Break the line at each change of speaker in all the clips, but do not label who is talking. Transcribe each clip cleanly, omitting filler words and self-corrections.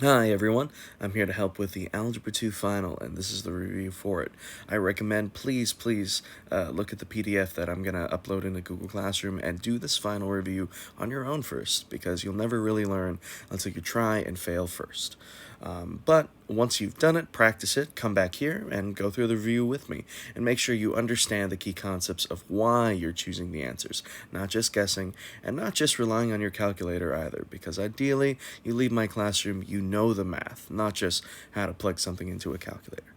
Hi everyone, I'm here to help with the Algebra 2 final, and this is the review for it. I recommend please look at the PDF that I'm going to upload into Google Classroom and do this final review on your own first, because you'll never really learn until you try and fail first. But once you've done it, practice it, come back here and go through the review with me, and make sure you understand the key concepts of why you're choosing the answers, not just guessing, and not just relying on your calculator either, because ideally, you leave my classroom, you know the math, not just how to plug something into a calculator.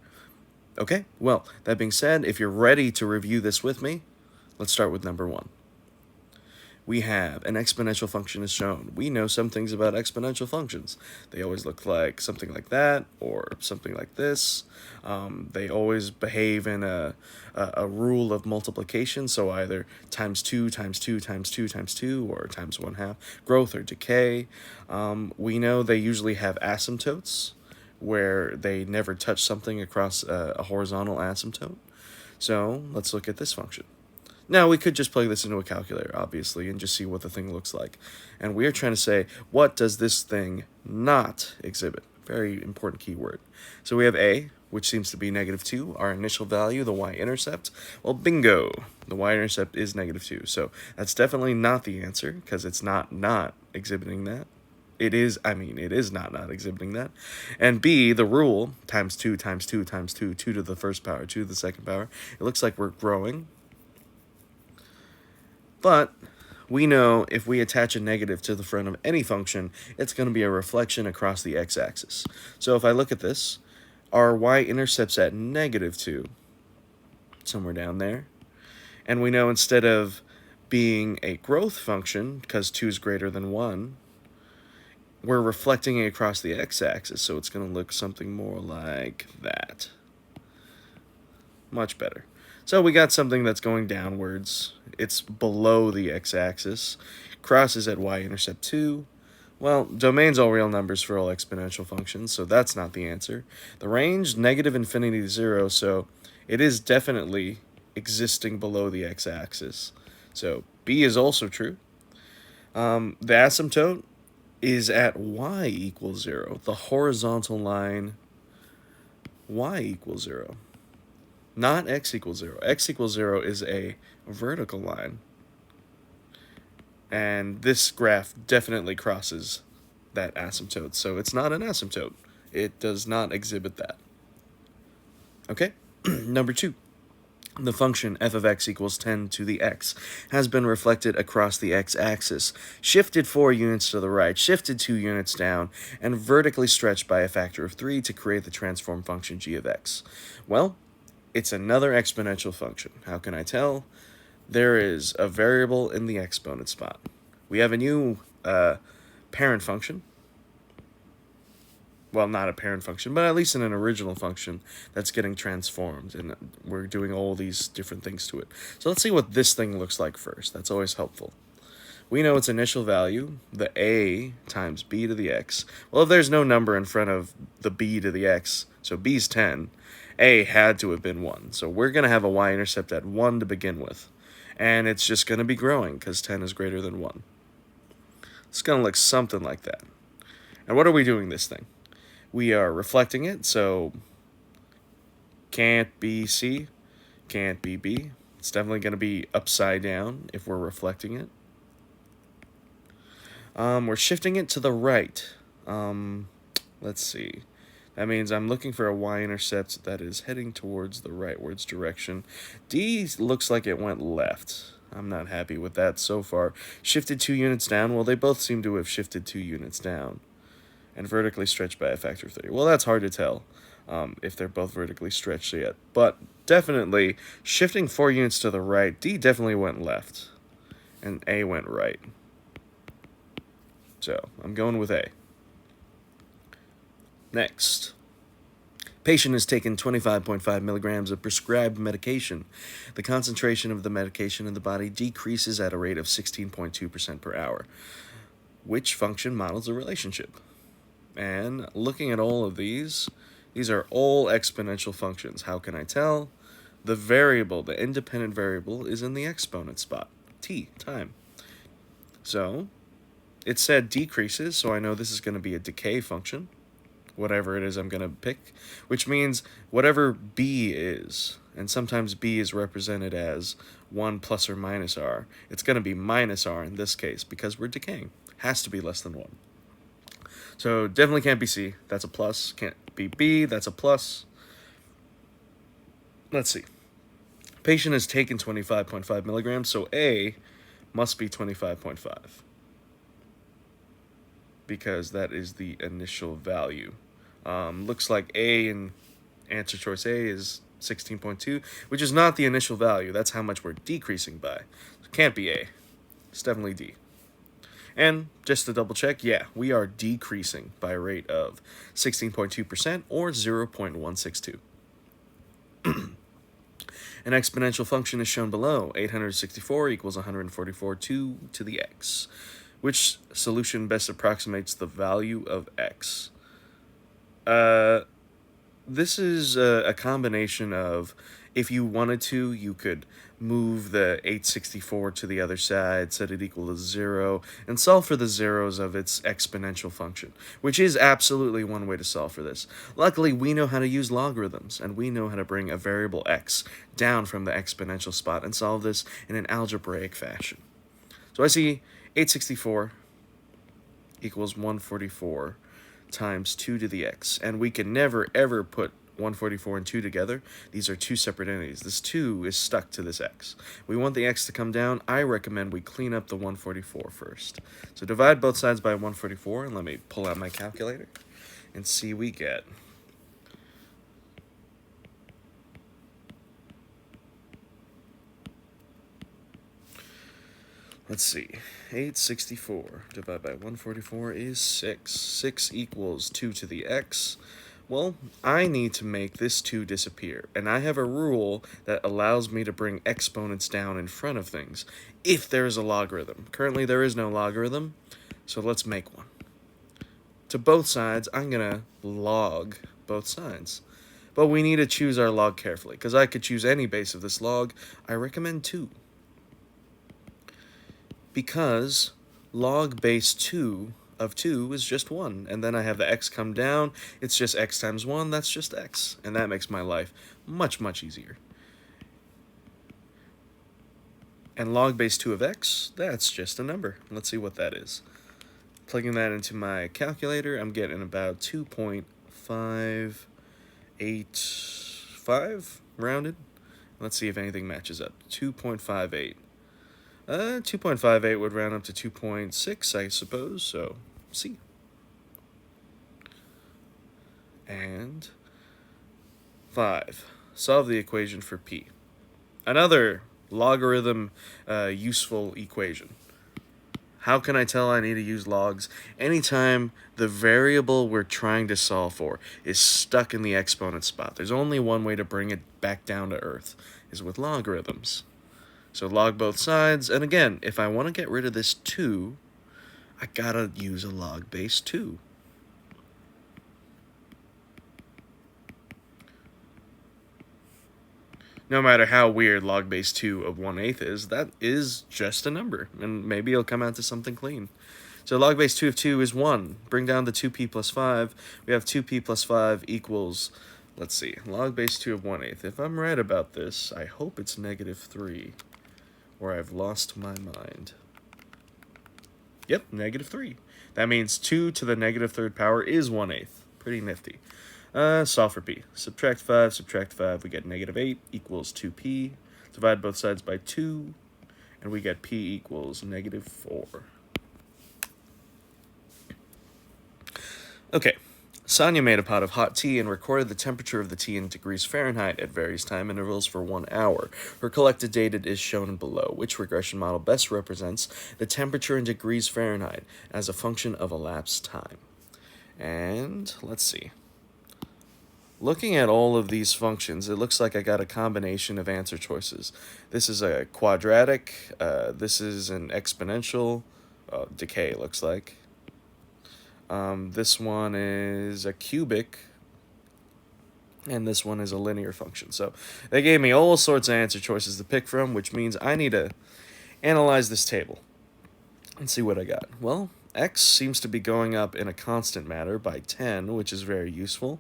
Okay, well, that being said, if you're ready to review this with me, let's start with number one. We have an exponential function is shown. We know some things about exponential functions. They always look like something like that or something like this. They always behave in a rule of multiplication, so either times 2 times 2 times 2 times 2 or times 1/2, growth or decay. We know they usually have asymptotes where they never touch something across a horizontal asymptote. So let's look at this function. Now, we could just plug this into a calculator, obviously, and just see what the thing looks like. And we are trying to say, what does this thing not exhibit? Very important keyword. So we have a, which seems to be -2, our initial value, the y-intercept. Well, bingo, the y-intercept is -2. So that's definitely not the answer, because it's not exhibiting that. It is not exhibiting that. And b, the rule, times 2 times 2 times 2, 2 to the first power, 2 to the second power. It looks like we're growing. But we know if we attach a negative to the front of any function, it's going to be a reflection across the x-axis. So if I look at this, our y-intercept's at -2, somewhere down there. And we know instead of being a growth function, because 2 is greater than 1, we're reflecting it across the x-axis, so it's going to look something more like that. Much better. So we got something that's going downwards. It's below the x-axis. Crosses at y-intercept 2. Well, domain's all real numbers for all exponential functions, so that's not the answer. The range, -infinity to 0, so it is definitely existing below the x-axis. So B is also true. The asymptote is at y equals 0. The horizontal line, y equals 0. Not x equals 0. X equals 0 is a vertical line. And this graph definitely crosses that asymptote, so it's not an asymptote. It does not exhibit that. Okay, number 2. The function f of x equals 10 to the x has been reflected across the x-axis, shifted 4 units to the right, shifted 2 units down, and vertically stretched by a factor of 3 to create the transform function g of x. Well, it's another exponential function. How can I tell? There is a variable in the exponent spot. We have a new parent function. Well, not a parent function, but at least in an original function that's getting transformed, and we're doing all these different things to it. So let's see what this thing looks like first. That's always helpful. We know its initial value, the a times b to the x. Well, if there's no number in front of the b to the x, so b's 10, a had to have been 1. So we're going to have a y-intercept at 1 to begin with. And it's just going to be growing because 10 is greater than 1. It's going to look something like that. And what are we doing this thing? We are reflecting it, so can't be C, can't be B. It's definitely going to be upside down if we're reflecting it. We're shifting it to the right. Let's see. That means I'm looking for a y-intercept that is heading towards the rightwards direction. D looks like it went left. I'm not happy with that so far. Shifted 2 units down. Well, they both seem to have shifted 2 units down. And vertically stretched by a factor of 3. Well, that's hard to tell if they're both vertically stretched yet. But definitely, shifting 4 units to the right, D definitely went left. And A went right. So, I'm going with A. Next. Patient has taken 25.5 milligrams of prescribed medication. The concentration of the medication in the body decreases at a rate of 16.2% per hour. Which function models the relationship? And looking at all of these are all exponential functions. How can I tell? The variable, the independent variable, is in the exponent spot, t, time. So it said decreases, so I know this is going to be a decay function. whatever it is I'm going to pick, which means whatever b is, and sometimes b is represented as 1 plus or minus r, it's going to be minus r in this case because we're decaying. Has to be less than 1. So definitely can't be C. That's a plus. Can't be B. That's a plus. Let's see. Patient has taken 25.5 milligrams, so A must be 25.5 because that is the initial value. Looks like A in answer choice A is 16.2, which is not the initial value. That's how much we're decreasing by. It can't be A. It's definitely D. And just to double check, yeah, we are decreasing by a rate of 16.2% or 0.162. An exponential function is shown below. 864 equals 144 2 to the x. Which solution best approximates the value of x? This is a combination of, if you wanted to, you could move the 864 to the other side, set it equal to 0, and solve for the zeros of its exponential function, which is absolutely one way to solve for this. Luckily, we know how to use logarithms, and we know how to bring a variable x down from the exponential spot and solve this in an algebraic fashion. So I see 864 equals 144 times 2 to the x, and we can never ever put 144 and 2 together. These are two separate entities. This 2 is stuck to this x. We want the x to come down. I recommend we clean up the 144 first. So divide both sides by 144, and let me pull out my calculator and see we get. Let's see. 864 divided by 144 is 6. 6 equals 2 to the x. Well, I need to make this 2 disappear, and I have a rule that allows me to bring exponents down in front of things if there is a logarithm. Currently, there is no logarithm, so let's make one. To both sides, I'm going to log both sides. But we need to choose our log carefully, because I could choose any base of this log. I recommend 2. Because log base 2 of 2 is just 1, and then I have the x come down, it's just x times 1, that's just x, and that makes my life much, much easier. And log base 2 of x, that's just a number. Let's see what that is. Plugging that into my calculator, I'm getting about 2.585 rounded. Let's see if anything matches up. 2.58. 2.58 would round up to 2.6, I suppose, so C. And 5. Solve the equation for P. Another logarithm useful equation. How can I tell I need to use logs? Anytime the variable we're trying to solve for is stuck in the exponent spot. There's only one way to bring it back down to earth, is with logarithms. So log both sides, and again, if I want to get rid of this 2, I gotta use a log base 2. No matter how weird log base 2 of 1/8 is, that is just a number, and maybe it'll come out to something clean. So log base 2 of 2 is 1. Bring down the 2p plus 5. We have 2p plus 5 equals, let's see, log base 2 of 1/8. If I'm right about this, I hope it's -3. Or I've lost my mind. Yep, -3. That means 2 to the -3rd power is 1/8. Pretty nifty. Solve for P. Subtract 5, we get -8 equals 2p. Divide both sides by 2, and we get P equals -4. Okay. Sonia made a pot of hot tea and recorded the temperature of the tea in degrees Fahrenheit at various time intervals for 1 hour. Her collected data is shown below. Which regression model best represents the temperature in degrees Fahrenheit as a function of elapsed time? And let's see. Looking at all of these functions, it looks like I got a combination of answer choices. This is a quadratic, this is an exponential, decay it looks like. This one is a cubic, and this one is a linear function. So they gave me all sorts of answer choices to pick from, which means I need to analyze this table and see what I got. Well, X seems to be going up in a constant manner by 10, which is very useful.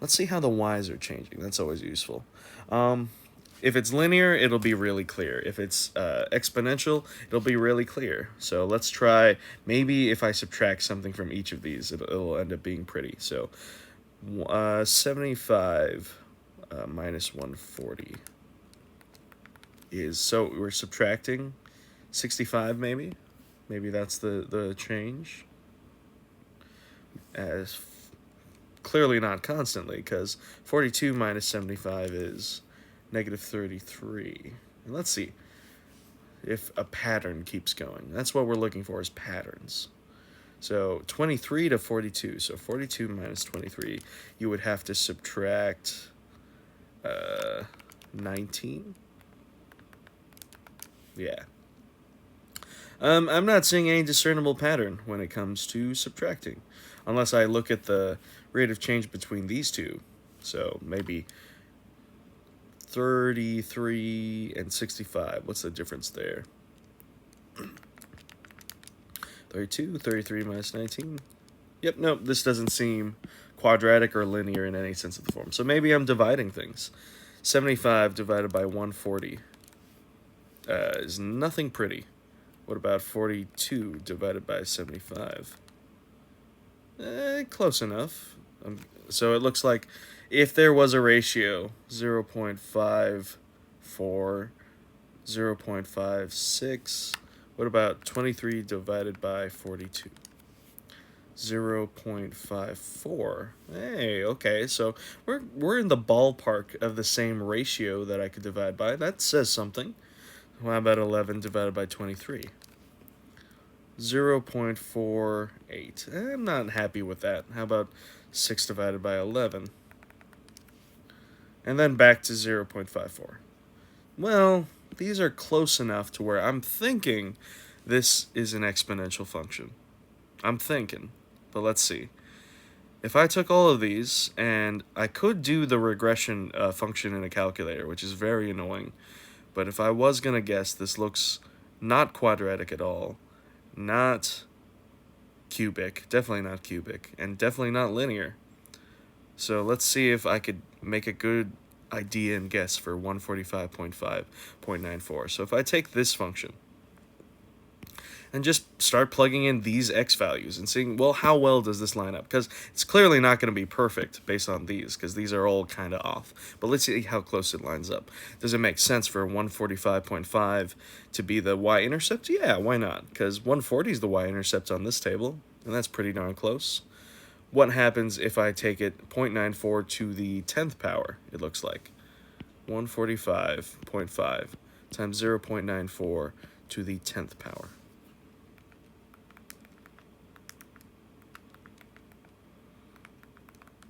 Let's see how the Y's are changing. That's always useful. Um, if it's linear, it'll be really clear. If it's exponential, it'll be really clear. So let's try, maybe if I subtract something from each of these, it'll end up being pretty. So 75 minus 140 is, so we're subtracting 65 maybe? Maybe that's the change. As clearly not constantly, because 42 minus 75 is negative 33. And let's see if a pattern keeps going. That's what we're looking for, is patterns. So 23 to 42. So 42 minus 23, you would have to subtract 19. Yeah. I'm not seeing any discernible pattern when it comes to subtracting, unless I look at the rate of change between these two. So maybe 33 and 65. What's the difference there? 32, 33 minus 19. Yep, nope, this doesn't seem quadratic or linear in any sense of the form. So maybe I'm dividing things. 75 divided by 140 is nothing pretty. What about 42 divided by 75? Close enough. So it looks like if there was a ratio, 0.54, 0.56, what about 23 divided by 42? 0.54. Hey, okay, so we're in the ballpark of the same ratio that I could divide by. That says something. How about 11 divided by 23? 0.48. I'm not happy with that. How about 6 divided by 11? And then back to 0.54. Well, these are close enough to where I'm thinking this is an exponential function. I'm thinking, but let's see. If I took all of these, and I could do the regression function in a calculator, which is very annoying, but if I was going to guess, this looks not quadratic at all, not cubic, definitely not cubic, and definitely not linear. So let's see if I could make a good idea and guess for 145.5.94. So if I take this function and just start plugging in these x values and seeing, well, how well does this line up? Because it's clearly not going to be perfect based on these, because these are all kind of off. But let's see how close it lines up. Does it make sense for 145.5 to be the y-intercept? Yeah, why not? Because 140 is the y-intercept on this table, and that's pretty darn close. What happens if I take it 0.94 to the 10th power, it looks like? 145.5 times 0.94 to the 10th power.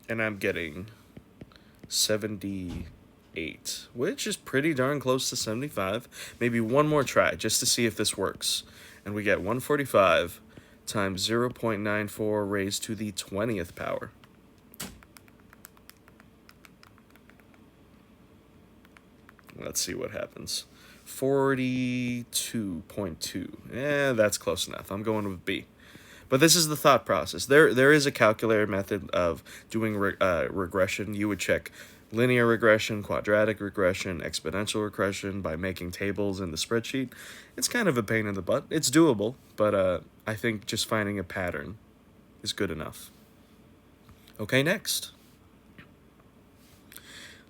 And I'm getting 78, which is pretty darn close to 75. Maybe one more try just to see if this works. And we get 145 times 0.94 raised to the 20th power. Let's see what happens. 42.2. That's close enough. I'm going with B. But this is the thought process. There is a calculator method of doing regression. You would check linear regression, quadratic regression, exponential regression by making tables in the spreadsheet. It's kind of a pain in the butt. It's doable, but I think just finding a pattern is good enough. Okay, next.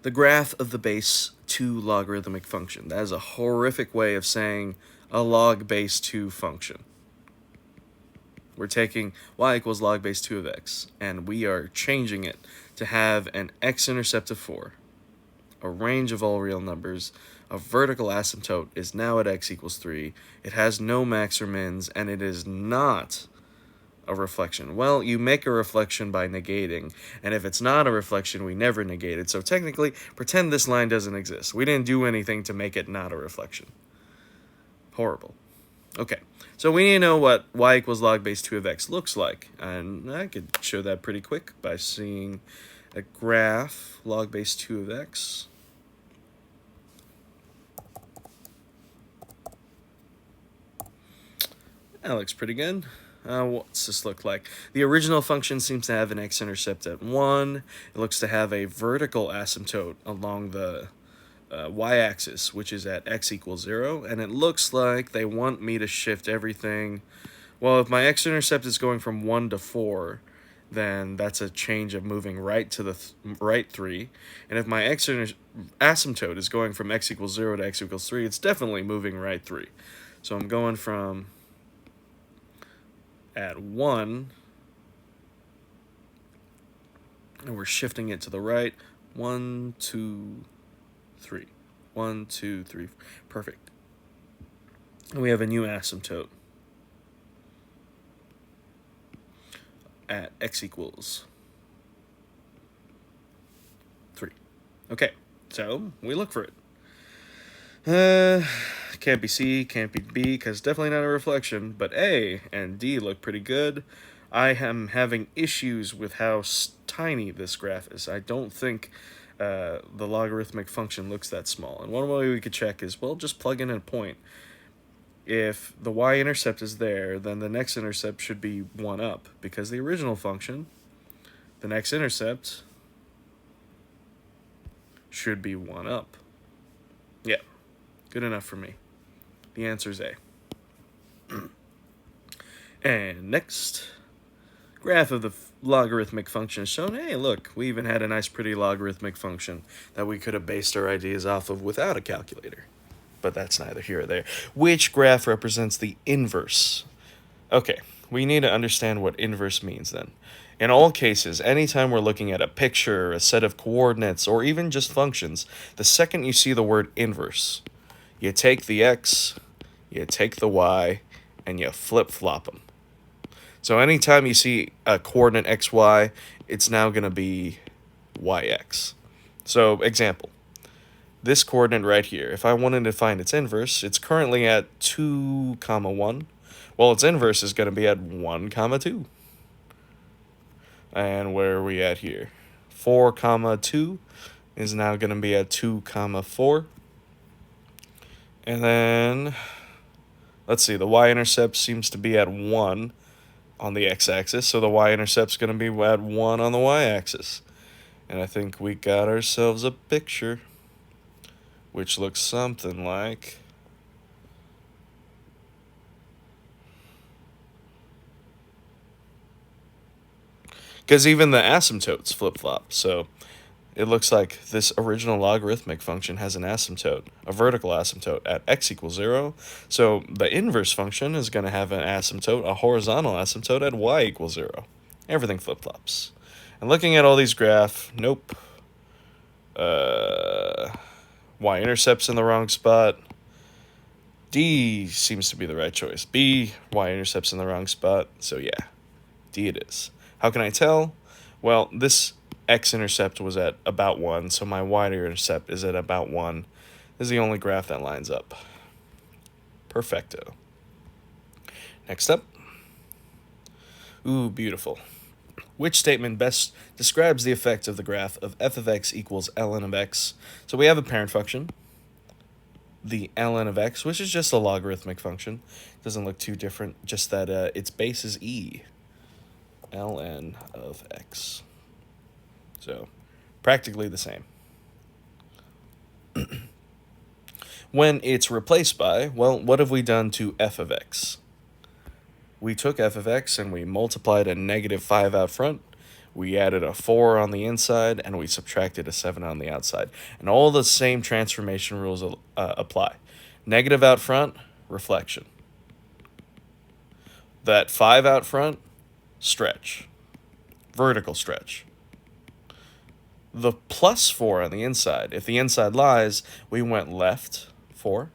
The graph of the base 2 logarithmic function. That is a horrific way of saying a log base 2 function. We're taking y equals log base 2 of x, and we are changing it to have an x-intercept of 4, a range of all real numbers, a vertical asymptote is now at x equals 3, it has no max or mins, and it is not a reflection. Well, you make a reflection by negating, and if it's not a reflection, we never negate it. So technically, pretend this line doesn't exist. We didn't do anything to make it not a reflection. Horrible. Okay, so we need to know what y equals log base 2 of x looks like, and I could show that pretty quick by seeing a graph, log base 2 of x. That looks pretty good. What's this look like? The original function seems to have an x-intercept at 1. It looks to have a vertical asymptote along the y-axis, which is at x equals 0. And it looks like they want me to shift everything. Well, if my x-intercept is going from 1 to 4, then that's a change of moving right to the right 3. And if my asymptote is going from x equals 0 to x equals 3, it's definitely moving right 3. So I'm going from at 1, and we're shifting it to the right. 1, 2, 3. 1, 2, 3. Perfect. And we have a new asymptote at x equals 3. Okay, so we look for it. Can't be C, can't be B, because definitely not a reflection, but A and D look pretty good. I am having issues with how tiny this graph is. I don't think the logarithmic function looks that small. And one way we could check is, well, just plug in a point. If the y-intercept is there, then the next intercept should be 1 up, because the original function, the next intercept, should be 1 up. Yeah, good enough for me. The answer is A. And next, graph of the logarithmic function is shown. Hey, look, we even had a nice pretty logarithmic function that we could have based our ideas off of without a calculator. But that's neither here or there. Which graph represents the inverse? Okay, we need to understand what inverse means then. In all cases, anytime we're looking at a picture, a set of coordinates, or even just functions, the second you see the word inverse, you take the x, you take the y, and you flip-flop them. So anytime you see a coordinate xy, it's now going to be yx. So, example. This coordinate right here, if I wanted to find its inverse, it's currently at 2, 1. Well, its inverse is going to be at 1, 2. And where are we at here? 4, 2 is now going to be at 2, 4. And then, let's see, the y-intercept seems to be at 1 on the x-axis, so the y-intercept's going to be at 1 on the y-axis. And I think we got ourselves a picture, which looks something like... Because even the asymptotes flip-flop, so it looks like this original logarithmic function has an asymptote, a vertical asymptote, at x equals 0. So the inverse function is going to have an asymptote, a horizontal asymptote, at y equals 0. Everything flip-flops. And looking at all these graphs, nope. Y-intercept's in the wrong spot. D seems to be the right choice. B, y-intercept's in the wrong spot. So yeah, D it is. How can I tell? Well, this x-intercept was at about 1, so my y-intercept is at about 1. This is the only graph that lines up. Perfecto. Next up. Ooh, beautiful. Which statement best describes the effect of the graph of f of x equals ln of x? So we have a parent function, the ln of x, which is just a logarithmic function. Doesn't look too different, just that its base is e. ln of x. So, practically the same. When it's replaced by, well, what have we done to f of x? We took f of x and we multiplied a negative 5 out front. We added a 4 on the inside, and we subtracted a 7 on the outside. And all the same transformation rules apply. Negative out front, reflection. That 5 out front, stretch. Vertical stretch. The plus 4 on the inside, if the inside lies, we went left 4.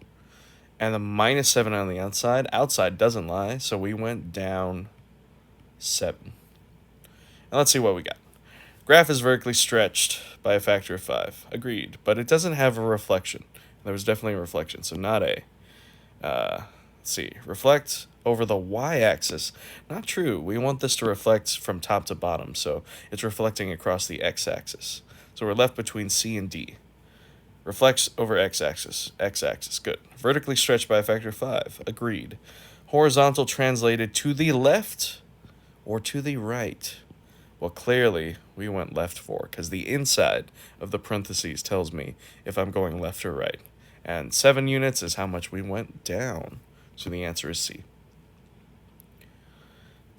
And the minus 7 on the outside doesn't lie, so we went down 7. And let's see what we got. Graph is vertically stretched by a factor of 5. Agreed. But it doesn't have a reflection. There was definitely a reflection, so not A. Let's see. Reflect over the y-axis. Not true. We want this to reflect from top to bottom, so it's reflecting across the x-axis. So we're left between C and D. Reflects over x-axis. X-axis. Good. Vertically stretched by a factor of 5. Agreed. Horizontal translated to the left or to the right? Well, clearly we went left 4 because the inside of the parentheses tells me if I'm going left or right. And 7 units is how much we went down. So the answer is C.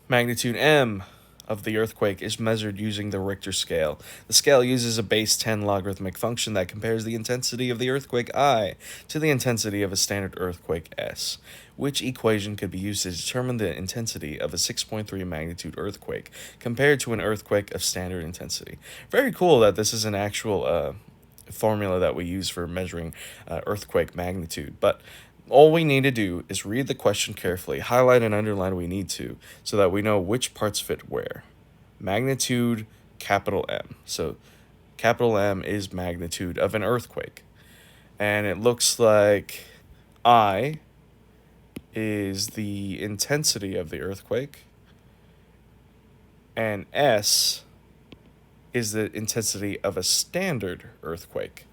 Magnitude M of the earthquake is measured using the Richter scale. The scale uses a base 10 logarithmic function that compares the intensity of the earthquake I to the intensity of a standard earthquake S. Which equation could be used to determine the intensity of a 6.3 magnitude earthquake compared to an earthquake of standard intensity? Very cool that this is an actual formula that we use for measuring earthquake magnitude. But all we need to do is read the question carefully, highlight and underline we need to, so that we know which parts fit where. Magnitude, capital M. So capital M is magnitude of an earthquake. And it looks like I is the intensity of the earthquake, and S is the intensity of a standard earthquake.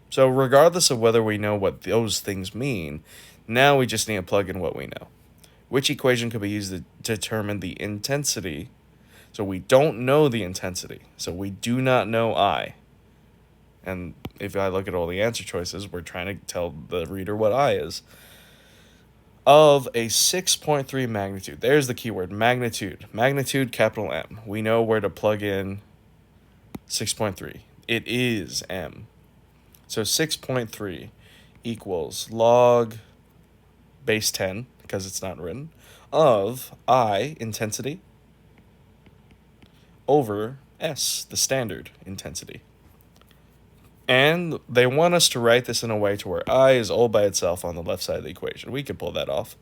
So regardless of whether we know what those things mean, now we just need to plug in what we know. Which equation could be used to determine the intensity? So we don't know the intensity. So we do not know I. And if I look at all the answer choices, we're trying to tell the reader what I is. Of a 6.3 magnitude. There's the keyword, magnitude. Magnitude, capital M. We know where to plug in 6.3. It is M. So 6.3 equals log base 10, because it's not written, of I, intensity, over S, the standard intensity. And they want us to write this in a way to where I is all by itself on the left side of the equation. We could pull that off.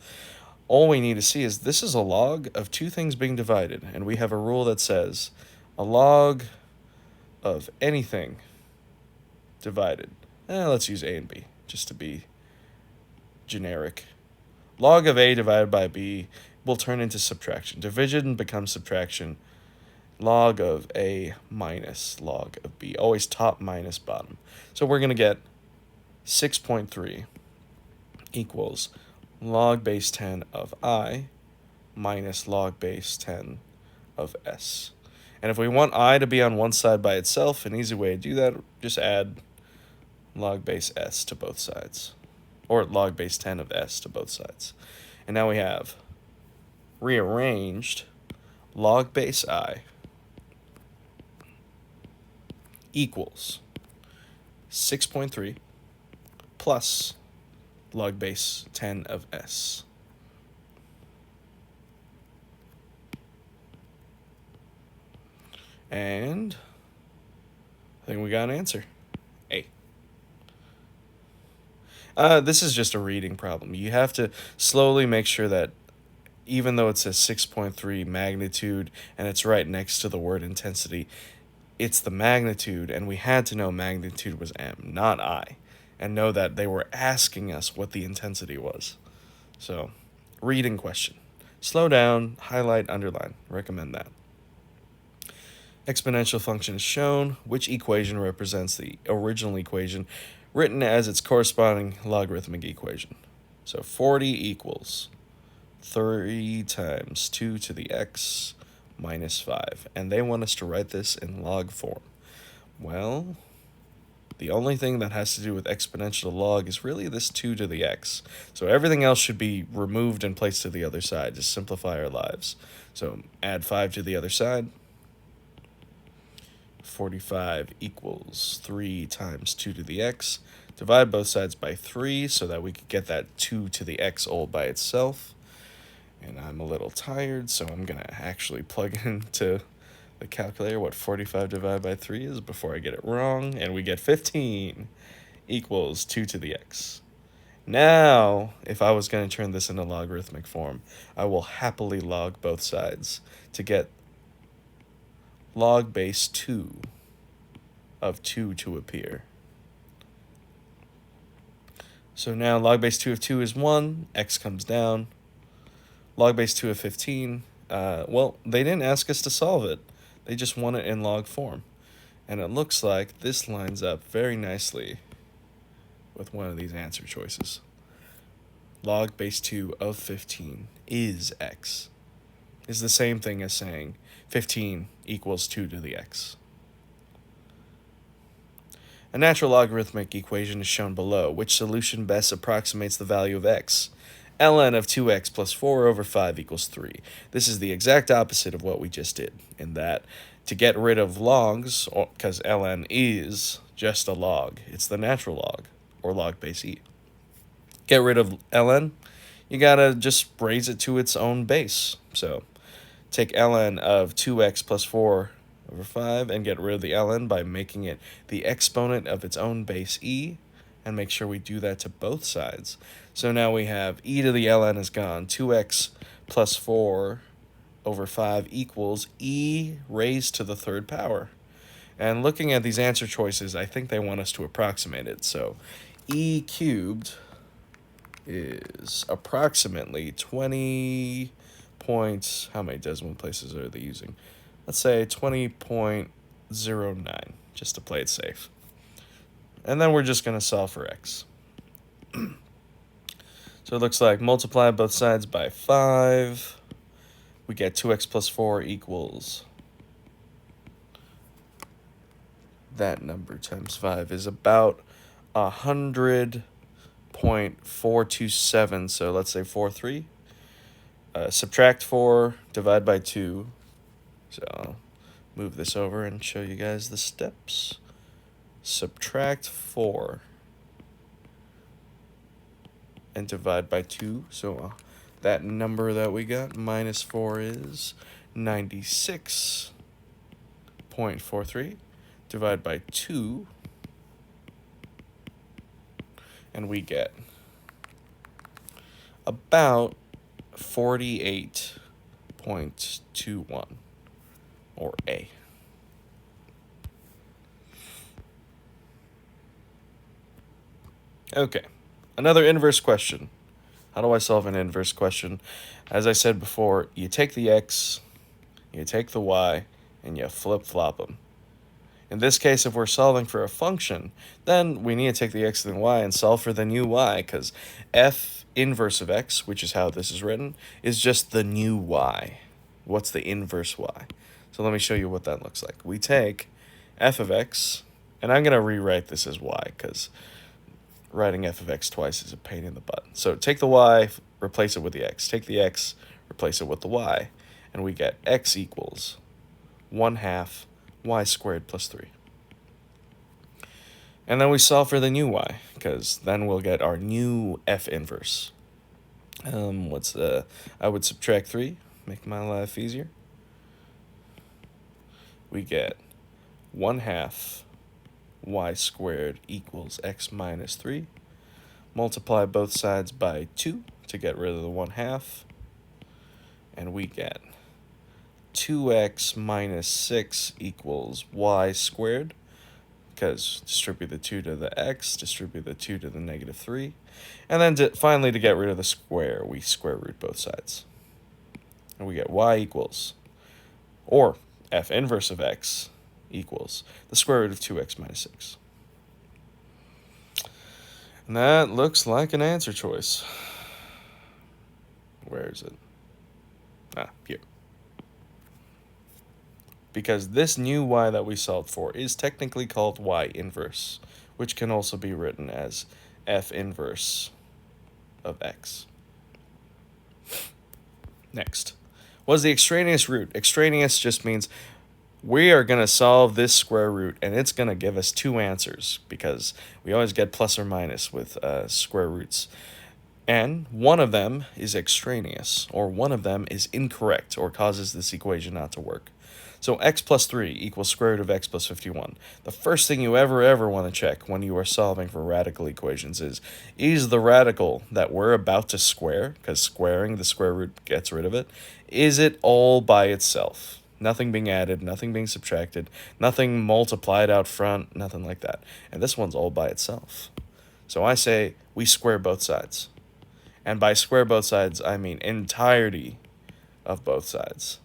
All we need to see is this is a log of two things being divided, and we have a rule that says a log of anything divided. Let's use A and B, just to be generic. Log of A divided by B will turn into subtraction. Division becomes subtraction. Log of A minus log of B. Always top minus bottom. So we're going to get 6.3 equals log base 10 of I minus log base 10 of S. And if we want I to be on one side by itself, an easy way to do that, just add log base S to both sides. Or log base 10 of S to both sides. And now we have rearranged log base I equals 6.3 plus log base 10 of S. And I think we got an answer. A. This is just a reading problem. You have to slowly make sure that even though it says 6.3 magnitude and it's right next to the word intensity, it's the magnitude, and we had to know magnitude was M, not I, and know that they were asking us what the intensity was. So, reading question. Slow down, highlight, underline. Recommend that. Exponential function is shown. Which equation represents the original equation written as its corresponding logarithmic equation? So 40 equals 3 times 2 to the x minus 5. And they want us to write this in log form. Well, the only thing that has to do with exponential to log is really this 2 to the x. So everything else should be removed and placed to the other side to simplify our lives. So add 5 to the other side. 45 equals 3 times 2 to the x. Divide both sides by 3 so that we could get that 2 to the x all by itself. And I'm a little tired, so I'm going to actually plug into the calculator what 45 divided by 3 is before I get it wrong. And we get 15 equals 2 to the x. Now, if I was going to turn this into logarithmic form, I will happily log both sides to get log base 2 of 2 to appear. So now log base 2 of 2 is 1, x comes down. Log base 2 of 15, well, they didn't ask us to solve it. They just want it in log form. And it looks like this lines up very nicely with one of these answer choices. log base 2 of 15 is x is the same thing as saying 15 equals 2 to the x. A natural logarithmic equation is shown below, which solution best approximates the value of x. ln of 2x plus 4 over 5 equals 3. This is the exact opposite of what we just did, in that to get rid of logs, because ln is just a log, it's the natural log, or log base e. Get rid of ln, you gotta just raise it to its own base. So take ln of 2x plus 4 over 5 and get rid of the ln by making it the exponent of its own base e, and make sure we do that to both sides. So now we have e to the ln is gone. 2x plus 4 over 5 equals e raised to the third power. And looking at these answer choices, I think they want us to approximate it. So e cubed is approximately 20 points. How many decimal places are they using? Let's say 20.09, just to play it safe. And then we're just going to solve for x. So it looks like multiply both sides by 5. We get 2x plus 4 equals, that number times 5 is about 100.427. So let's say 43. Subtract 4, divide by 2. So I'll move this over and show you guys the steps. Subtract 4 and divide by 2. So that number that we got, minus 4, is 96.43. Divide by 2, and we get about 48.21, or A. Okay, another inverse question. How do I solve an inverse question? As I said before, you take the x, you take the y, and you flip-flop them. In this case, if we're solving for a function, then we need to take the x and the y and solve for the new y, because f inverse of x, which is how this is written, is just the new y. What's the inverse y? So let me show you what that looks like. We take f of x, and I'm going to rewrite this as y, because writing f of x twice is a pain in the butt. So take the y, replace it with the x. Take the x, replace it with the y, and we get x equals 1/2 y squared plus 3. And then we solve for the new y, because then we'll get our new f inverse. I would subtract 3, make my life easier. We get 1/2 y squared equals x minus 3. Multiply both sides by 2 to get rid of the 1/2. And we get 2x minus 6 equals y squared, because distribute the 2 to the x, distribute the 2 to the negative 3. And then finally, to get rid of the square, we square root both sides. And we get y equals, or f inverse of x equals the square root of 2x minus 6. And that looks like an answer choice. Where is it? Here. Because this new y that we solved for is technically called y inverse, which can also be written as f inverse of x. Next, what is the extraneous root? Extraneous just means we are going to solve this square root, and it's going to give us two answers, because we always get plus or minus with square roots. And one of them is extraneous, or one of them is incorrect, or causes this equation not to work. So x plus 3 equals square root of x plus 51. The first thing you ever want to check when you are solving for radical equations is the radical that we're about to square, because squaring the square root gets rid of it, is it all by itself? Nothing being added, nothing being subtracted, nothing multiplied out front, nothing like that. And this one's all by itself. So I say we square both sides. And by square both sides, I mean entirety of both sides.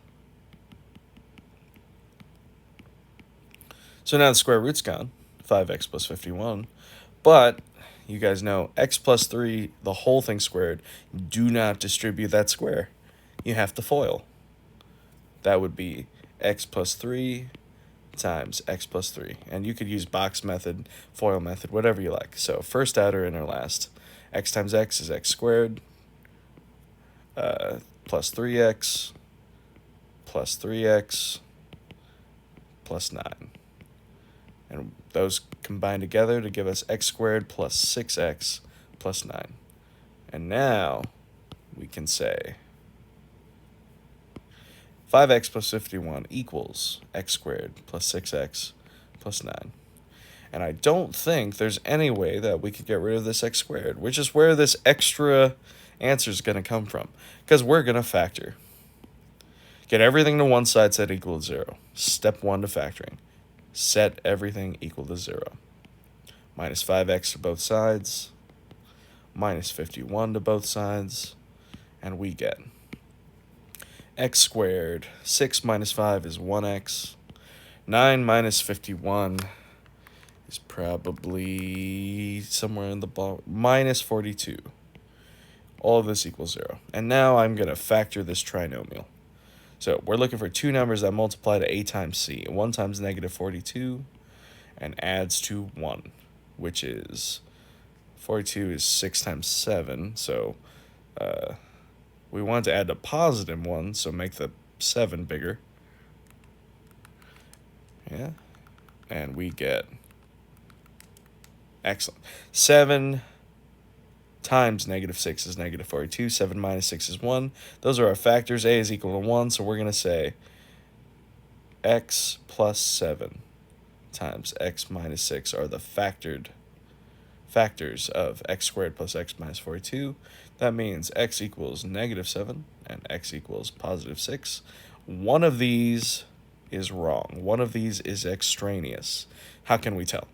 So now the square root's gone, 5x plus 51. But you guys know x plus 3, the whole thing squared, do not distribute that square. You have to FOIL. That would be x plus 3 times x plus 3. And you could use box method, FOIL method, whatever you like. So first outer, inner last. X times x is x squared plus 3x plus 3x plus 9. And those combine together to give us x squared plus 6x plus 9. And now we can say 5x plus 51 equals x squared plus 6x plus 9. And I don't think there's any way that we could get rid of this x squared, which is where this extra answer is going to come from, because we're going to factor. Get everything to one side set equal to 0. Step 1 to factoring. Set everything equal to 0. Minus 5x to both sides. Minus 51 to both sides. And we get x squared. 6 minus 5 is 1x. 9 minus 51 is probably somewhere in the ball. Minus 42. All of this equals 0. And now I'm going to factor this trinomial. So we're looking for two numbers that multiply to a times c. 1 times negative 42 and adds to 1, which is 42 is 6 times 7. So we want to add a positive 1, so make the 7 bigger. Yeah. And we get, excellent, 7 times negative 6 is negative 42. 7 minus 6 is 1. Those are our factors. A is equal to 1, so we're going to say x plus 7 times x minus 6 are the factors of x squared plus x minus 42. That means x equals negative 7 and x equals positive 6. One of these is wrong. One of these is extraneous. How can we tell?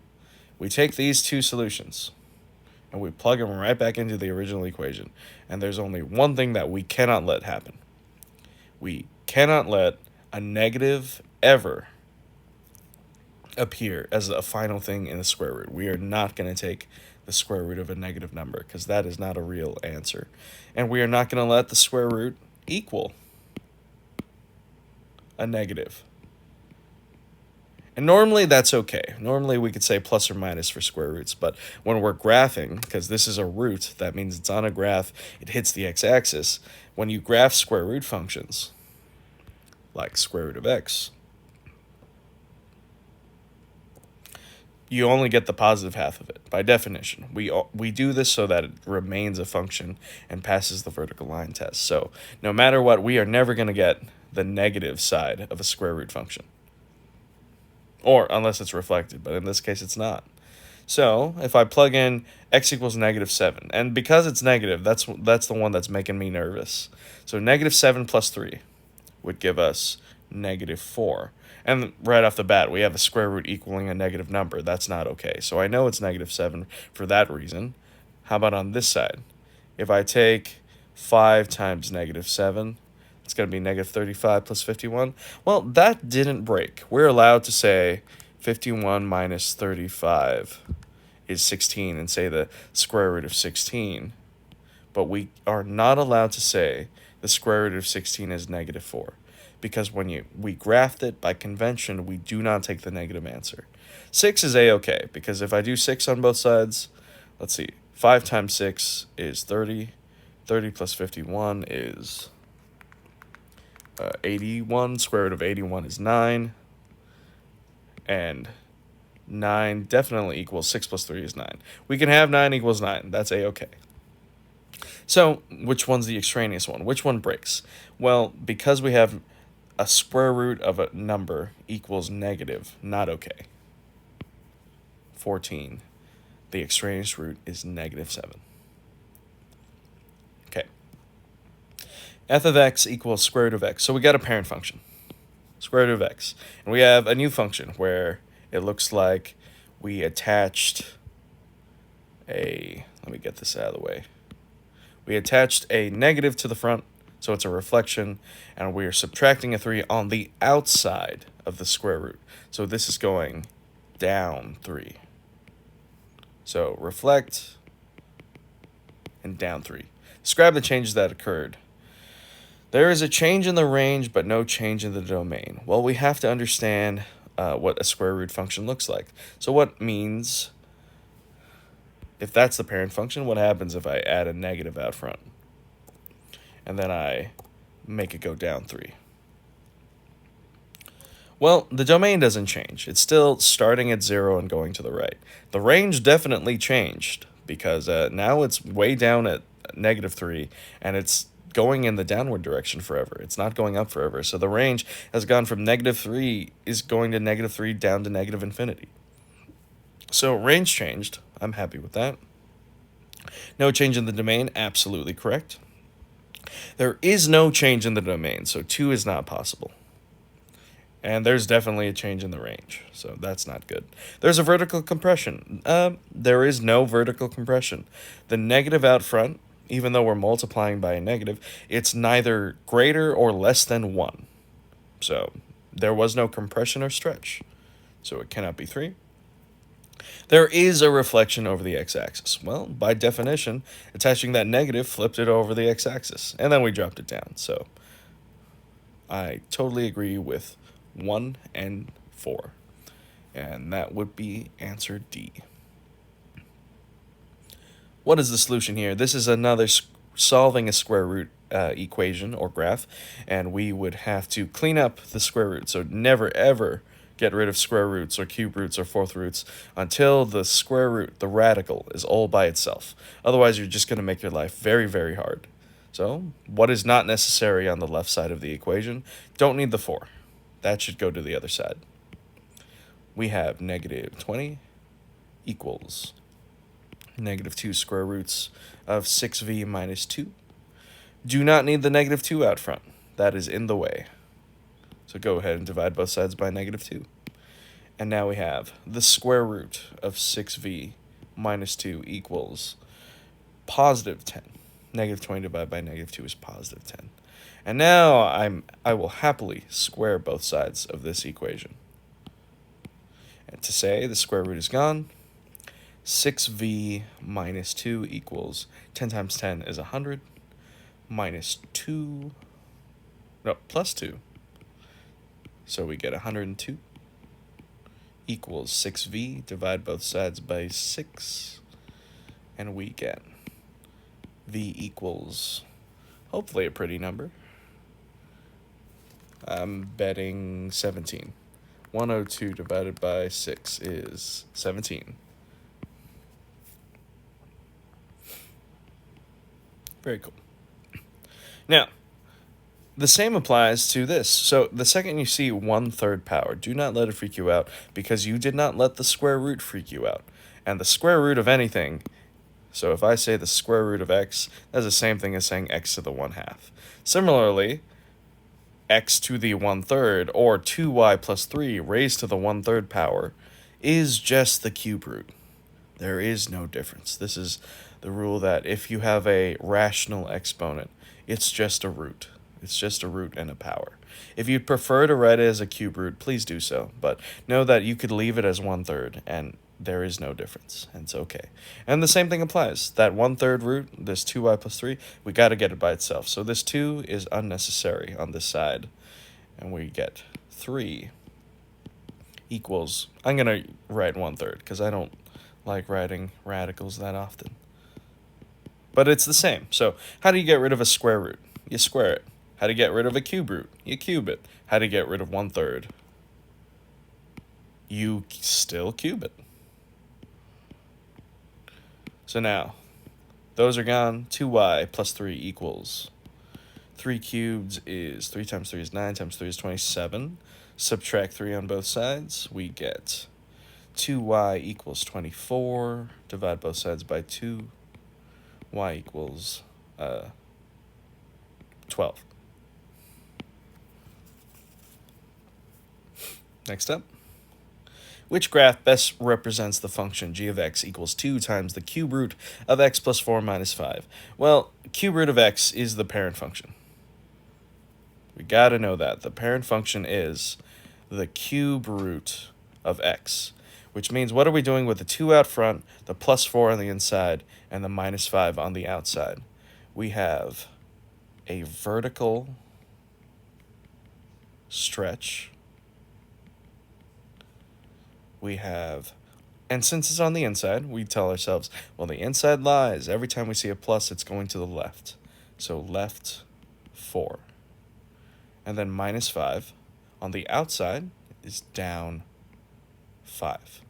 We take these two solutions and we plug them right back into the original equation. And there's only one thing that we cannot let happen. We cannot let a negative ever appear as a final thing in the square root. We are not going to take the square root of a negative number, because that is not a real answer. And we are not going to let the square root equal a negative. And normally that's okay. Normally we could say plus or minus for square roots, but when we're graphing, because this is a root, that means it's on a graph, it hits the x-axis. When you graph square root functions, like square root of x, you only get the positive half of it, by definition. We do this so that it remains a function and passes the vertical line test. So no matter what, we are never going to get the negative side of a square root function. Or unless it's reflected, but in this case it's not. So if I plug in x equals negative 7, and because it's negative, that's the one that's making me nervous. So negative 7 plus 3 would give us negative 4. And right off the bat, we have a square root equaling a negative number. That's not okay. So I know it's negative 7 for that reason. How about on this side? If I take 5 times negative 7, it's going to be negative 35 plus 51. Well, that didn't break. We're allowed to say 51 minus 35 is 16 and say the square root of 16. But we are not allowed to say the square root of 16 is negative 4. Because when we graphed it by convention, we do not take the negative answer. 6 is a-okay, because if I do 6 on both sides, let's see, 5 times 6 is 30. 30 plus 51 is 81. Square root of 81 is 9. And 9 definitely equals 6 plus 3 is 9. We can have 9 equals 9. That's a-okay. So which one's the extraneous one? Which one breaks? Well, because we have a square root of a number equals negative, not okay. 14. The extraneous root is negative 7. Okay. F of x equals square root of x. So we got a parent function, square root of x. And we have a new function where it looks like we attached a, let me get this out of the way. We attached a negative to the front, so it's a reflection, and we are subtracting a 3 on the outside of the square root. So this is going down 3. So reflect and down 3. Describe the changes that occurred. There is a change in the range, but no change in the domain. Well, we have to understand what a square root function looks like. So what means, if that's the parent function, what happens if I add a negative out front? And then I make it go down 3. Well, the domain doesn't change. It's still starting at 0 and going to the right. The range definitely changed, because now it's way down at -3, and it's going in the downward direction forever. It's not going up forever. So the range has gone from -3, is going to -3 down to -infinity. So range changed. I'm happy with that. No change in the domain, absolutely correct. There is no change in the domain, so 2 is not possible. And there's definitely a change in the range, so that's not good. There's a vertical compression. There is no vertical compression. The negative out front, even though we're multiplying by a negative, it's neither greater or less than 1. So there was no compression or stretch, so it cannot be 3. There is a reflection over the x-axis. Well, by definition, attaching that negative flipped it over the x-axis, and then we dropped it down. So I totally agree with 1 and 4, and that would be answer D. What is the solution here? This is another solving a square root equation or graph, and we would have to clean up the square root. So never ever get rid of square roots or cube roots or fourth roots until the square root, the radical, is all by itself. Otherwise, you're just going to make your life very, very hard. So what is not necessary on the left side of the equation? Don't need the 4. That should go to the other side. We have -20 equals -2 square roots of 6v minus 2. Do not need the -2 out front. That is in the way. So go ahead and divide both sides by -2. And now we have the square root of 6v minus 2 equals +10. -20 divided by -2 is +10. And now I will happily square both sides of this equation. And to say the square root is gone, 6v minus 2 equals 10 times 10 is 100, minus 2, no, plus 2. So we get 102 equals 6v, divide both sides by 6, and we get v equals, hopefully a pretty number. I'm betting 17. 102 divided by 6 is 17. Very cool. Now, the same applies to this. So the second you see 1/3 power, do not let it freak you out, because you did not let the square root freak you out. And the square root of anything, so if I say the square root of x, that's the same thing as saying x to the 1/2. Similarly, x to the 1/3, or 2y plus 3 raised to the 1/3 power, is just the cube root. There is no difference. This is the rule that if you have a rational exponent, it's just a root. It's just a root and a power. If you'd prefer to write it as a cube root, please do so. But know that you could leave it as 1/3, and there is no difference. And it's okay. And the same thing applies. That 1/3 root, this 2y plus 3, we got to get it by itself. So this 2 is unnecessary on this side. And we get 3 equals, I'm going to write 1/3 because I don't like writing radicals that often. But it's the same. So how do you get rid of a square root? You square it. How to get rid of a cube root? You cube it. How to get rid of 1/3? You still cube it. So now, those are gone. 2y plus 3 equals 3 cubed is 3 times 3 is 9 times 3 is 27. Subtract 3 on both sides. We get 2y equals 24. Divide both sides by 2. Y equals 12. Next up. Which graph best represents the function g of x equals 2 times the cube root of x plus 4 minus 5? Well, cube root of x is the parent function. We got to know that. The parent function is the cube root of x. which means what are we doing with the 2 out front, the +4 on the inside, and the -5 on the outside? We have a vertical stretch. We have, and since it's on the inside, we tell ourselves, well, the inside lies. Every time we see a plus, it's going to the left. So left 4. And then -5 on the outside is down 5.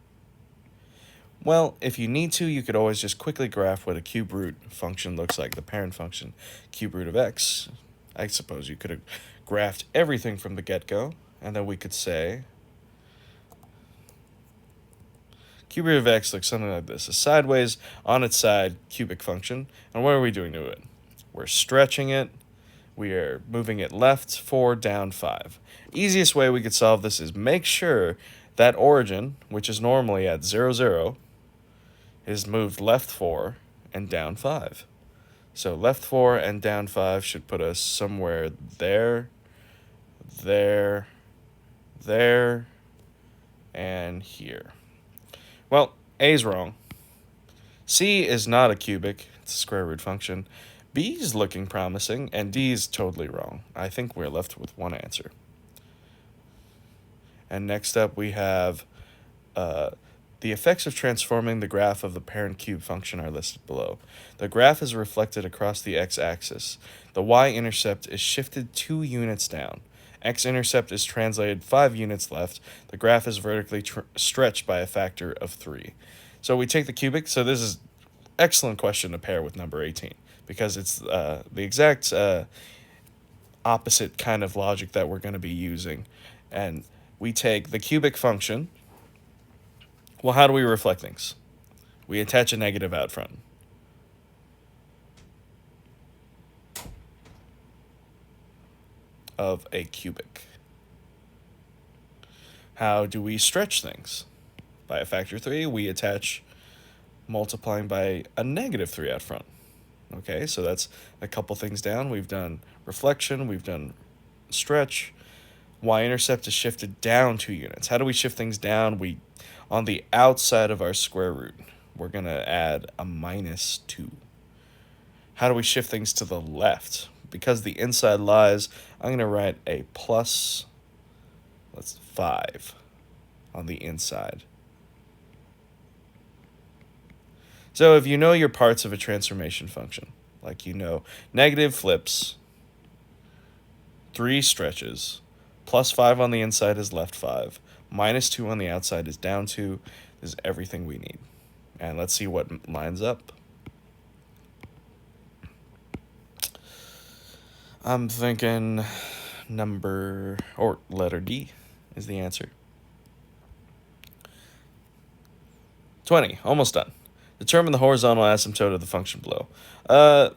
Well, if you need to, you could always just quickly graph what a cube root function looks like, the parent function, cube root of x. I suppose you could have graphed everything from the get-go, and then we could say cube root of x looks something like this, a sideways, on its side, cubic function. And what are we doing to it? We're stretching it. We are moving it left 4, down 5. Easiest way we could solve this is make sure that origin, which is normally at 0, 0, is moved left 4 and down 5. So left 4 and down 5 should put us somewhere there, there, there, and here. Well, A's wrong. C is not a cubic, it's a square root function. B's looking promising, and D's totally wrong. I think we're left with one answer. And next up we have the effects of transforming the graph of the parent cube function are listed below. The graph is reflected across the x-axis. The y-intercept is shifted 2 units down. X-intercept is translated 5 units left. The graph is vertically stretched by a factor of 3. So we take the cubic. So this is excellent question to pair with number 18 because it's the exact opposite kind of logic that we're going to be using. And we take the cubic function. Well, how do we reflect things? We attach a negative out front. Of a cubic. How do we stretch things? By a factor 3, we attach multiplying by a negative 3 out front. Okay, so that's a couple things down. We've done reflection, we've done stretch. Y-intercept is shifted down 2 units. How do we shift things down? On the outside of our square root, we're going to add a -2. How do we shift things to the left? Because the inside lies, I'm going to write a +5 on the inside. So if you know your parts of a transformation function, like you know negative flips, 3 stretches, +5 on the inside is left 5, -2 on the outside is down 2, this is everything we need. And let's see what lines up. I'm thinking letter D is the answer. 20, almost done. Determine the horizontal asymptote of the function below.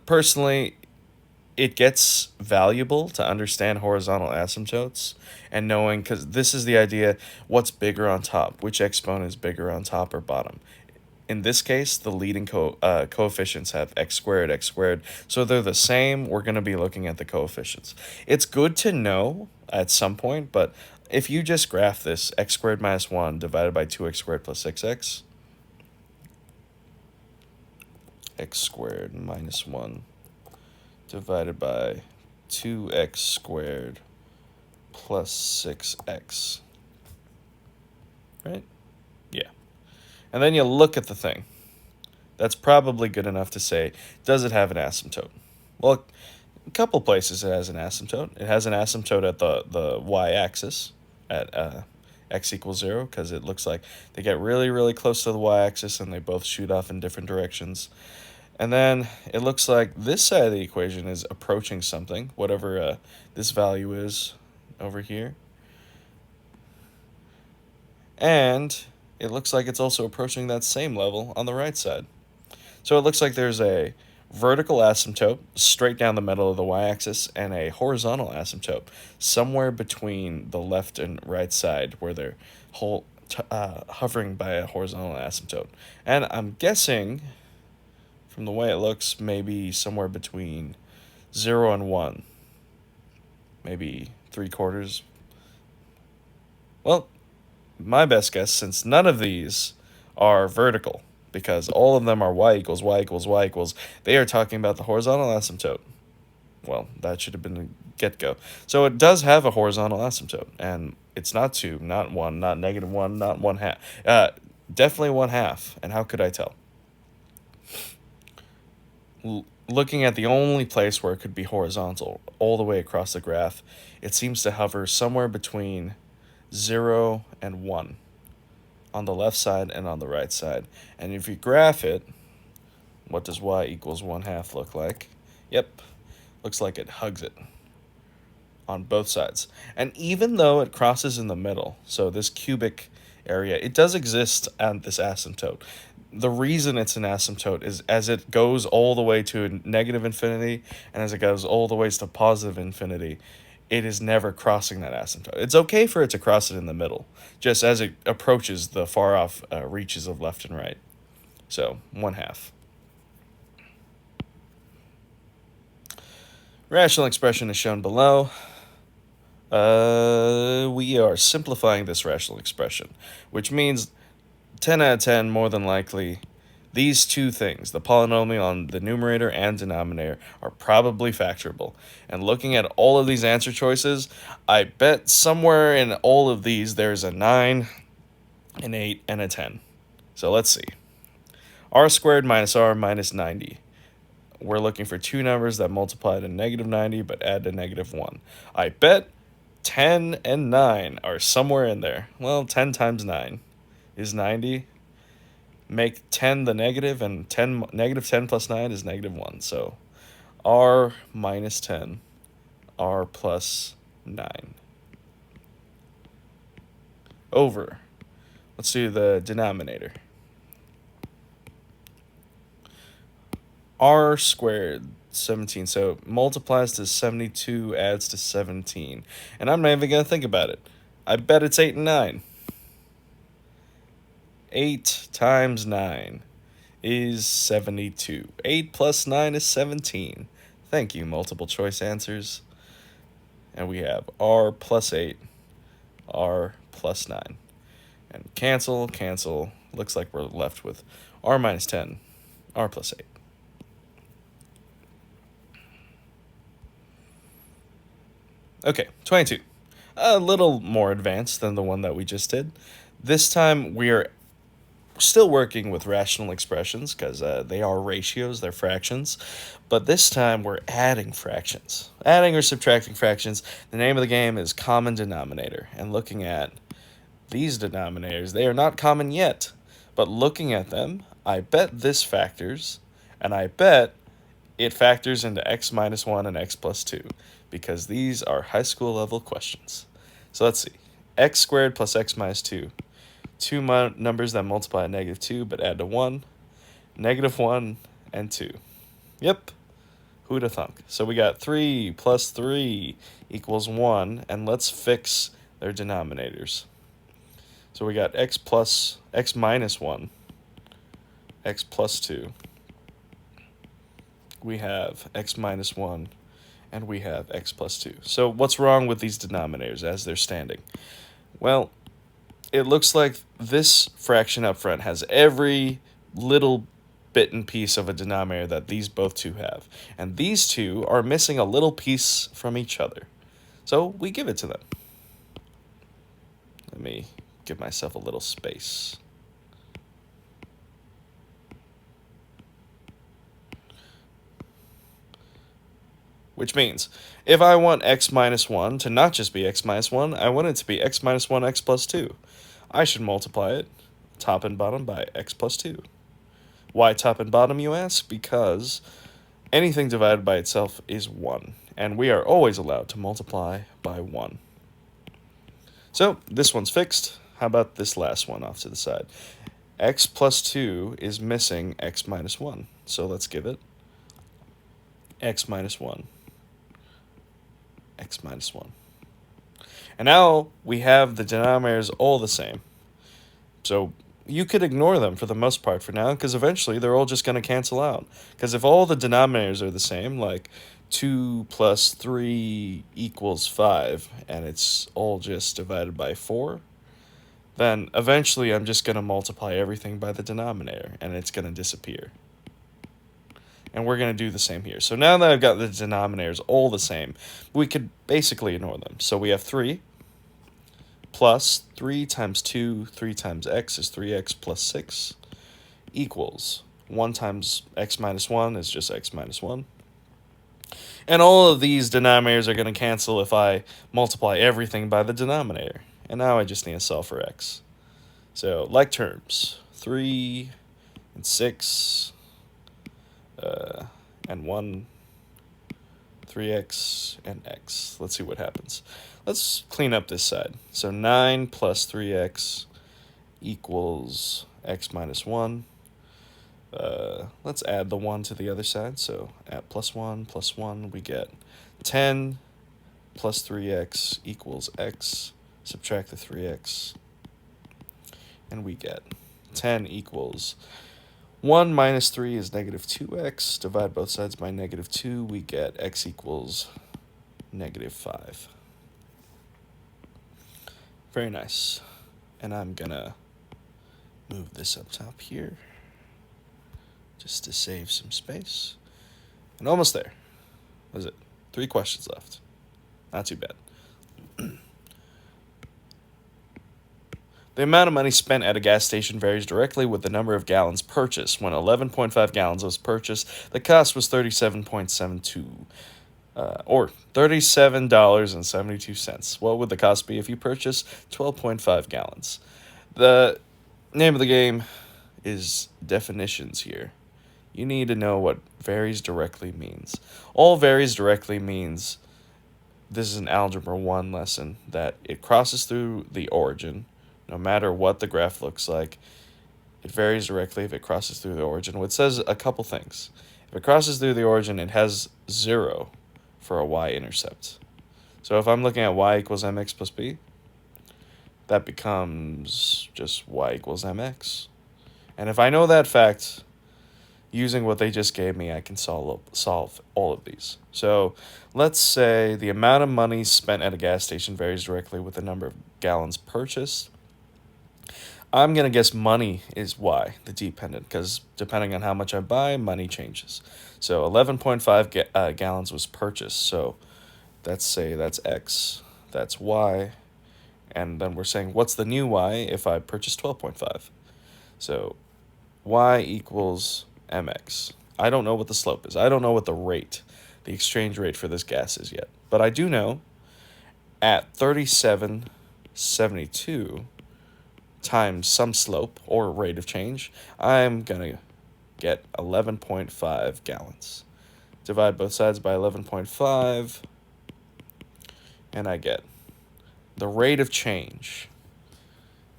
Personally, it gets valuable to understand horizontal asymptotes and knowing, because this is the idea, what's bigger on top, which exponent is bigger on top or bottom. In this case, the leading coefficients have x squared, so they're the same. We're going to be looking at the coefficients. It's good to know at some point, but if you just graph this, x squared minus 1 divided by 2x squared plus 6x, x squared minus 1 divided by 2x squared plus 6x. Right? Yeah. And then you look at the thing. That's probably good enough to say, does it have an asymptote? Well, a couple places it has an asymptote. It has an asymptote at the y-axis at x equals 0, because it looks like they get really, really close to the y-axis and they both shoot off in different directions. And then it looks like this side of the equation is approaching something, whatever this value is over here. And it looks like it's also approaching that same level on the right side. So it looks like there's a vertical asymptote straight down the middle of the y-axis and a horizontal asymptote somewhere between the left and right side where they're hovering by a horizontal asymptote. And I'm guessing, from the way it looks, maybe somewhere between 0 and 1. Maybe 3/4. Well, my best guess, since none of these are vertical, because all of them are y equals y equals y equals, they are talking about the horizontal asymptote. Well, that should have been a get-go. So it does have a horizontal asymptote, and it's not 2, not 1, not -1, not 1/2. Definitely 1/2, and how could I tell? Looking at the only place where it could be horizontal, all the way across the graph, it seems to hover somewhere between 0 and 1 on the left side and on the right side. And if you graph it, what does y equals 1/2 look like? Yep, looks like it hugs it on both sides. And even though it crosses in the middle, so this cubic area, it does exist at this asymptote. The reason it's an asymptote is as it goes all the way to negative infinity and as it goes all the ways to positive infinity, it is never crossing that asymptote. It's okay for it to cross it in the middle, just as it approaches the far off reaches of left and right. So, 1/2. Rational expression is shown below. We are simplifying this rational expression, which means 10 out of 10 more than likely these two things, the polynomial on the numerator and denominator, are probably factorable. And looking at all of these answer choices, I bet somewhere in all of these there's a 9, an 8, and a 10. So let's see. R squared minus R minus 90. We're looking for two numbers that multiply to -90 but add to -1. I bet 10 and 9 are somewhere in there. Well, 10 times 9 is 90. Make 10 the negative, and -10 plus 9 is -1. So r minus 10, r plus 9. Over. Let's do the denominator. R squared, 17. So multiplies to 72, adds to 17. And I'm not even going to think about it. I bet it's 8 and 9. 8 times 9 is 72. 8 plus 9 is 17. Thank you, multiple choice answers. And we have r plus 8, r plus 9. And cancel, cancel. Looks like we're left with r minus 10, r plus 8. Okay, 22. A little more advanced than the one that we just did. This time we are still working with rational expressions because they are ratios, they're fractions. But this time we're adding fractions. Adding or subtracting fractions. The name of the game is common denominator. And looking at these denominators, they are not common yet. But looking at them, I bet this factors, and I bet it factors into x minus 1 and x plus 2, because these are high school level questions. So let's see. X squared plus x minus 2. Two numbers that multiply at -2 but add to 1. -1 and 2. Yep. Who'd have thunk? So we got 3 plus 3 equals 1, and let's fix their denominators. So we got x minus 1, x plus 2. We have x minus 1, and we have x plus 2. So what's wrong with these denominators as they're standing? Well, it looks like this fraction up front has every little bit and piece of a denominator that these both two have. And these two are missing a little piece from each other. So we give it to them. Let me give myself a little space. Which means, if I want x minus 1 to not just be x minus 1, I want it to be x minus 1, x plus 2. I should multiply it, top and bottom, by x plus 2. Why top and bottom, you ask? Because anything divided by itself is 1, and we are always allowed to multiply by 1. So, this one's fixed. How about this last one off to the side? X plus 2 is missing x minus 1, so let's give it x minus 1. X minus 1. And now we have the denominators all the same. So you could ignore them for the most part for now, because eventually they're all just going to cancel out. Because if all the denominators are the same, like 2 plus 3 equals 5, and it's all just divided by 4, then eventually I'm just going to multiply everything by the denominator, and it's going to disappear. And we're going to do the same here. So now that I've got the denominators all the same, we could basically ignore them. So we have 3 plus 3 times 2, 3 times x is 3x plus 6 equals 1 times x minus 1 is just x minus 1. And all of these denominators are going to cancel if I multiply everything by the denominator. And now I just need to solve for x. So, like terms, 3 and 6 and 1, 3x and x. Let's see what happens. Let's clean up this side. So 9 plus 3x equals x minus 1. Let's add the 1 to the other side. So at plus 1, we get 10 plus 3x equals x. Subtract the 3x, and we get 10 equals 1 minus 3 is negative 2x. Divide both sides by negative 2. We get x equals negative 5. Very nice. And I'm going to move this up top here just to save some space. And almost there. What is it? 3 questions left. Not too bad. The amount of money spent at a gas station varies directly with the number of gallons purchased. When 11.5 gallons was purchased, the cost was $37.72, or $37.72. What would the cost be if you purchased 12.5 gallons? The name of the game is definitions here. You need to know what varies directly means. All varies directly means, this is an Algebra 1 lesson, that it crosses through the origin. No matter what the graph looks like, it varies directly if it crosses through the origin. Which says a couple things. If it crosses through the origin, it has 0 for a y-intercept. So if I'm looking at y equals mx plus b, that becomes just y equals mx. And if I know that fact, using what they just gave me, I can solve all of these. So let's say the amount of money spent at a gas station varies directly with the number of gallons purchased. I'm going to guess money is y, the dependent, because depending on how much I buy, money changes. So 11.5 gallons was purchased. So let's say that's x, that's y, and then we're saying what's the new y if I purchase 12.5? So y equals mx. I don't know what the slope is. I don't know what the rate, the exchange rate for this gas is yet. But I do know at 37.72 times some slope or rate of change, I'm going to get 11.5 gallons. Divide both sides by 11.5, and I get the rate of change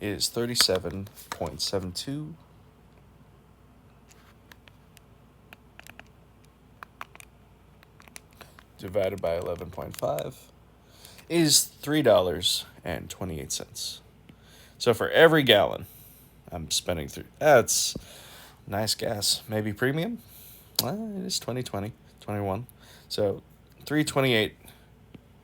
is 37.72 divided by 11.5 is $3.28. So for every gallon I'm spending through, that's nice gas. Maybe premium? It is 2020, 21. So $3.28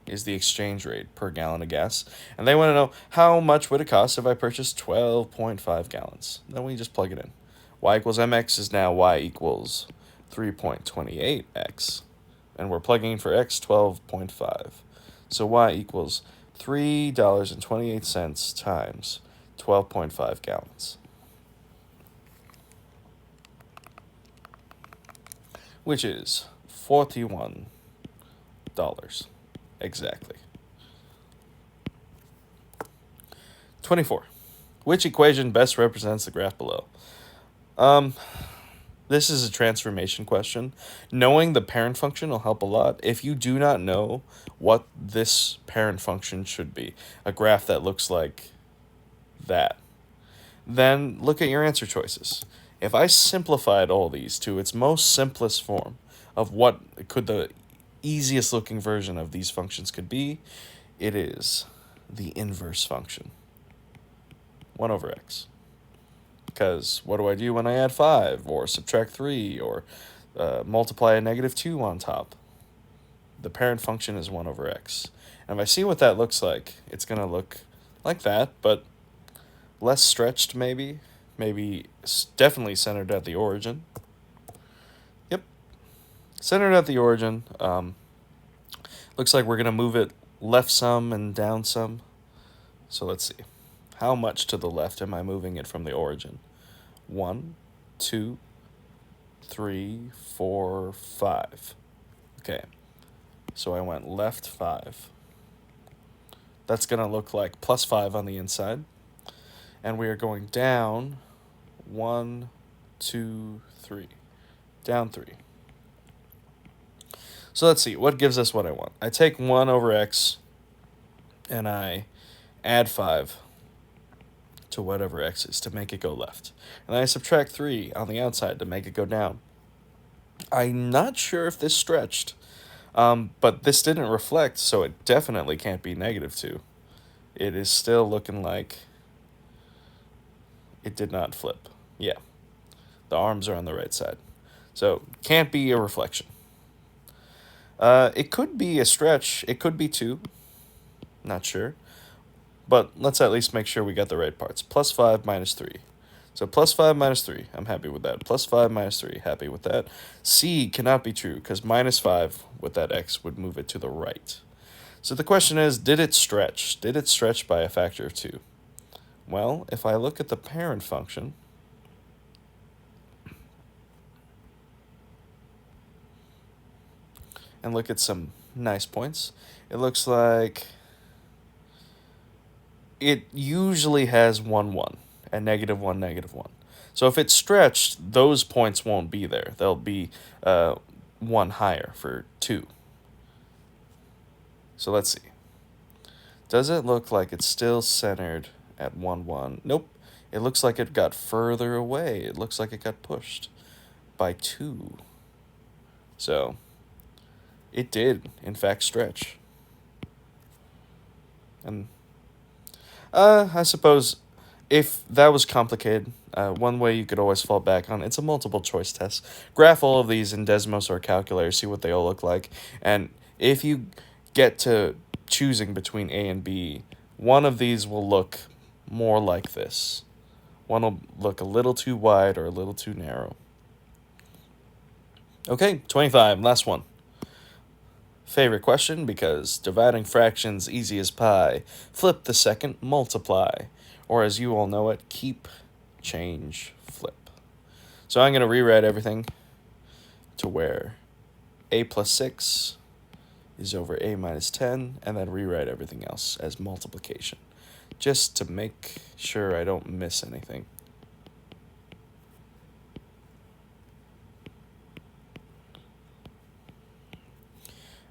is the exchange rate per gallon of gas. And they want to know how much would it cost if I purchased 12.5 gallons. Then we just plug it in. Y equals mx is now y equals 3.28x. And we're plugging in for x 12.5. So y equals $3.28 times 12.5 gallons, which is $41 exactly. 24. Which equation best represents the graph below? This is a transformation question. Knowing the parent function will help a lot. If you do not know what this parent function should be, a graph that looks like that, then look at your answer choices. If I simplified all these to its most simplest form of what could the easiest looking version of these functions could be, it is the inverse function, 1 over x. Because what do I do when I add 5 or subtract 3 or multiply a negative 2 on top? The parent function is 1 over x. And if I see what that looks like, it's going to look like that, but less stretched, maybe. Maybe definitely centered at the origin. Yep, centered at the origin. Looks like we're going to move it left some and down some. So let's see. How much to the left am I moving it from the origin? 1, 2, 3, 4, 5. Okay, so I went left 5. That's going to look like plus 5 on the inside. And we are going down 1, 2, 3. Down 3. So let's see, what gives us what I want? I take 1 over x and I add 5 to whatever x is to make it go left. And I subtract 3 on the outside to make it go down. I'm not sure if this stretched, but this didn't reflect, so it definitely can't be -2. It is still looking like it did not flip. Yeah, the arms are on the right side. So can't be a reflection. It could be a stretch. It could be 2. Not sure. But let's at least make sure we got the right parts. Plus 5 minus 3. So plus 5 minus 3. I'm happy with that. Plus 5 minus 3. Happy with that. C cannot be true because minus 5 with that x would move it to the right. So the question is, did it stretch? Did it stretch by a factor of 2? Well, if I look at the parent function, and look at some nice points, it looks like it usually has 1, 1, and -1, -1. So if it's stretched, those points won't be there. They'll be 1 higher for 2. So let's see. Does it look like it's still centered at 1, 1? Nope. It looks like it got further away. It looks like it got pushed by 2. So it did, in fact, stretch. And I suppose if that was complicated, one way you could always fall back on, it's a multiple choice test. Graph all of these in Desmos or calculator, see what they all look like. And if you get to choosing between A and B, one of these will look more like this. One will look a little too wide or a little too narrow. Okay, 25, last one. Favorite question, because dividing fractions easy as pie. Flip the second, multiply. Or as you all know it, keep, change, flip. So I'm going to rewrite everything to where a plus 6 is over a minus 10, and then rewrite everything else as multiplication, just to make sure I don't miss anything.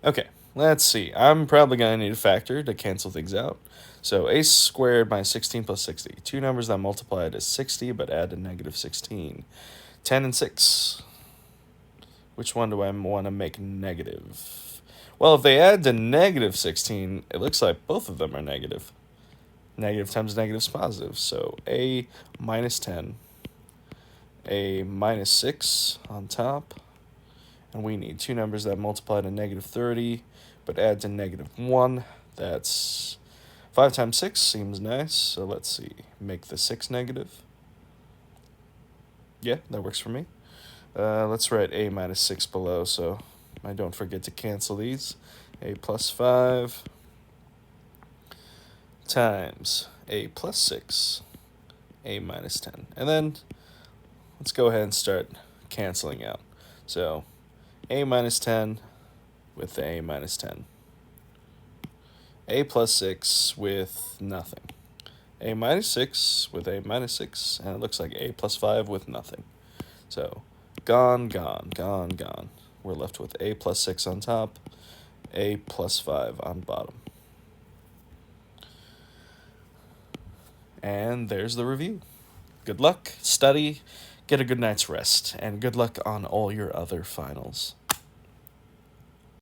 Okay, let's see. I'm probably going to need a factor to cancel things out. So a squared minus 16 plus 60. Two numbers that multiplied is 60, but add a -16. 10 and 6. Which one do I want to make negative? Well, if they add to -16, it looks like both of them are negative. Negative times negative is positive. So a minus 10, a minus 6 on top. And we need two numbers that multiply to -30, but add to -1. That's 5 times 6 seems nice. So let's see. Make the 6 negative. Yeah, that works for me. Let's write a minus 6 below so I don't forget to cancel these. A plus 5 times a plus 6, a minus 10. And then let's go ahead and start canceling out. So a minus 10 with a minus 10. A plus 6 with nothing. A minus 6 with a minus 6. And it looks like a plus 5 with nothing. So gone, gone, gone, gone. We're left with a plus 6 on top, a plus 5 on bottom. And there's the review. Good luck, study, get a good night's rest, and good luck on all your other finals.